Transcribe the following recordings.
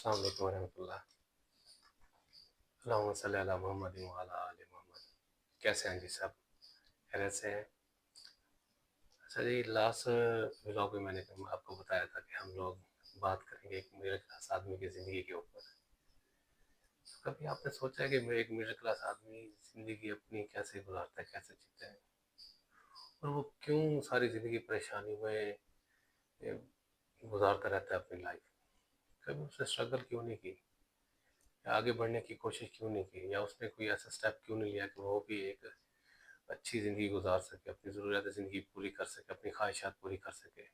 अस्सलाम वालेकुम वरहमतुल्लाह। अल्लाहुम्मा सल्लि अला मुहम्मद व अला आलि मुहम्मद। कैसे हैं जी सब? खैरियत से हैं? अच्छा जी, लास्ट व्लॉग में मैंने आपको बताया था कि हम लोग बात करेंगे एक मिडिल क्लास आदमी की ज़िंदगी के ऊपर। कभी आपने सोचा है कि एक मिडिल क्लास आदमी ज़िंदगी अपनी कैसे गुजारता है, कैसे जीता है, और वो क्यों सारी ज़िंदगी परेशानी में ए, गुजारता रहता है अपनी लाइफ? कभी उसने स्ट्रगल क्यों नहीं की, या आगे बढ़ने की कोशिश क्यों नहीं की, या उसने कोई ऐसा स्टेप क्यों नहीं लिया कि वो भी एक अच्छी ज़िंदगी गुजार सके, अपनी ज़रूरियात ज़िंदगी पूरी कर सके, अपनी ख्वाहिशात पूरी कर सके?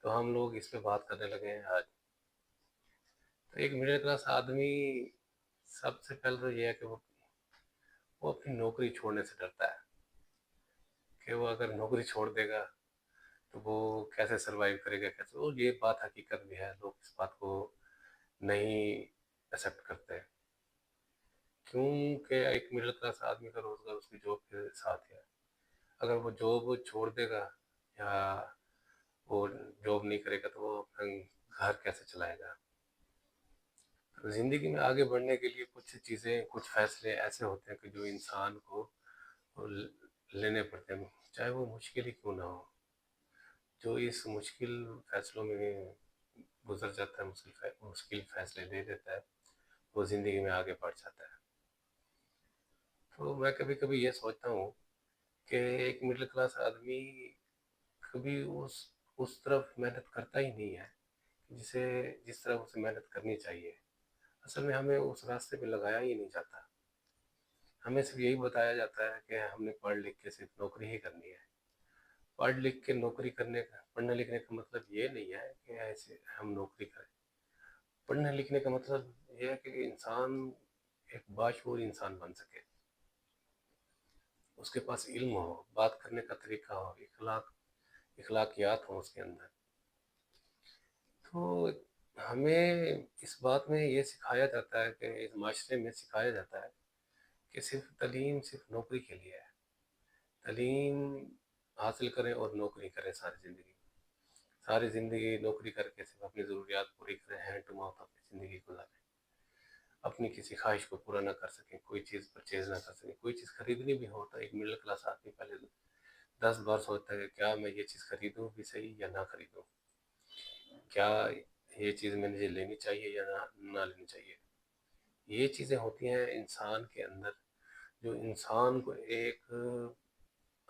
तो हम लोग इस पे बात करने लगे हैं आज। तो एक मिडिल क्लास आदमी, सबसे पहले तो ये है कि वो अपनी नौकरी छोड़ने से डरता है कि वो अगर नौकरी छोड़ देगा तो वो कैसे सरवाइव करेगा, कैसे। और ये बात हकीकत भी है, लोग इस बात को नहीं एक्सेप्ट करते। क्योंकि एक मिडिल क्लास आदमी का रोज़गार उसकी जॉब के साथ है। अगर वो जॉब छोड़ देगा या वो जॉब नहीं करेगा तो वो अपना घर कैसे चलाएगा? तो ज़िंदगी में आगे बढ़ने के लिए कुछ चीज़ें, कुछ फैसले ऐसे होते हैं कि जो इंसान को लेने पड़ते हैं, चाहे वो मुश्किल ही क्यों ना हो। जो इस मुश्किल फैसलों में गुजर जाता है, मुश्किल फैसले ले लेता है, वो ज़िंदगी में आगे बढ़ जाता है। तो मैं कभी कभी ये सोचता हूँ कि एक मिडिल क्लास आदमी कभी उस तरफ मेहनत करता ही नहीं है जिसे जिस तरह उसे मेहनत करनी चाहिए। असल में हमें उस रास्ते पे लगाया ही नहीं जाता। हमें सिर्फ यही बताया जाता है कि हमने पढ़ लिख के सिर्फ नौकरी ही करनी है। पढ़ लिख के नौकरी करने का, पढ़ने लिखने का मतलब ये नहीं है कि ऐसे हम नौकरी करें। पढ़ने लिखने का मतलब ये है कि इंसान एक बाशऊर इंसान बन सके, उसके पास इल्म हो, बात करने का तरीका हो, इखलाकियात हो उसके अंदर। तो हमें इस बात में ये सिखाया जाता है कि इस माशरे में सिखाया जाता है कि सिर्फ तालीम सिर्फ नौकरी के लिए है। तालीम हासिल करें और नौकरी करें सारी ज़िंदगी। सारी ज़िंदगी नौकरी करके सिर्फ अपनी ज़रूरियात पूरी करें, हैंड टू माउथ अपनी ज़िंदगी गुजारें, अपनी किसी ख्वाहिश को पूरा ना कर सकें, कोई चीज़ परचेज़ ना कर सकें। कोई चीज़ खरीदनी भी हो तो एक मिडिल क्लास आदमी पहले 10 बार सोचता है कि क्या मैं ये चीज़ खरीदूँ भी सही या ना खरीदूँ, क्या ये चीज़ मुझे लेनी चाहिए या ना लेनी चाहिए। ये चीज़ें होती हैं इंसान के अंदर, जो इंसान को एक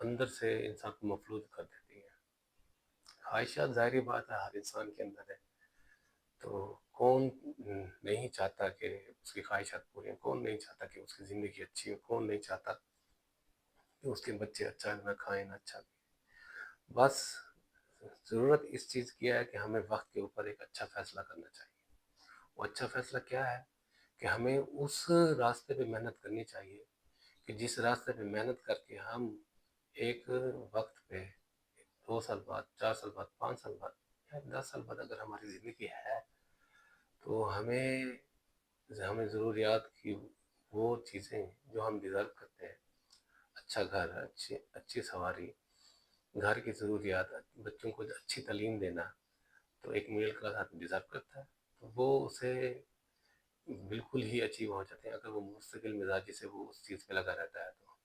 अंदर से इंसान को मफलूज कर देती हैं। ख्वाहिशात ज़ाहिर बात है हर इंसान के अंदर है। तो कौन नहीं चाहता कि उसकी ख्वाहिशात पूरी हों? कौन नहीं चाहता कि उसकी ज़िंदगी अच्छी हो? कौन नहीं चाहता कि उसके बच्चे अच्छा ना खाएं ना अच्छा पिएं? बस ज़रूरत इस चीज़ की है कि हमें वक्त के ऊपर एक अच्छा फ़ैसला करना चाहिए। वो अच्छा फ़ैसला क्या है कि हमें उस रास्ते पे मेहनत करनी चाहिए कि जिस रास्ते पे मेहनत करके हम एक वक्त पे 2 साल बाद, 4 साल बाद, 5 साल बाद या 10 साल बाद अगर हमारी ज़िंदगी है तो हमें हमें ज़रूरियात की वो चीज़ें जो हम डिज़र्व करते हैं, अच्छा घर, अच्छी अच्छी सवारी, घर की ज़रूरियात, बच्चों को अच्छी तालीम देना, तो एक मिडिल क्लास आदमी डिज़र्व करता है। तो वो उसे बिल्कुल ही अचीव हो जाते हैं अगर वो मुस्तकिल मिजाजी से वो उस चीज़ पे लगा रहता है। तो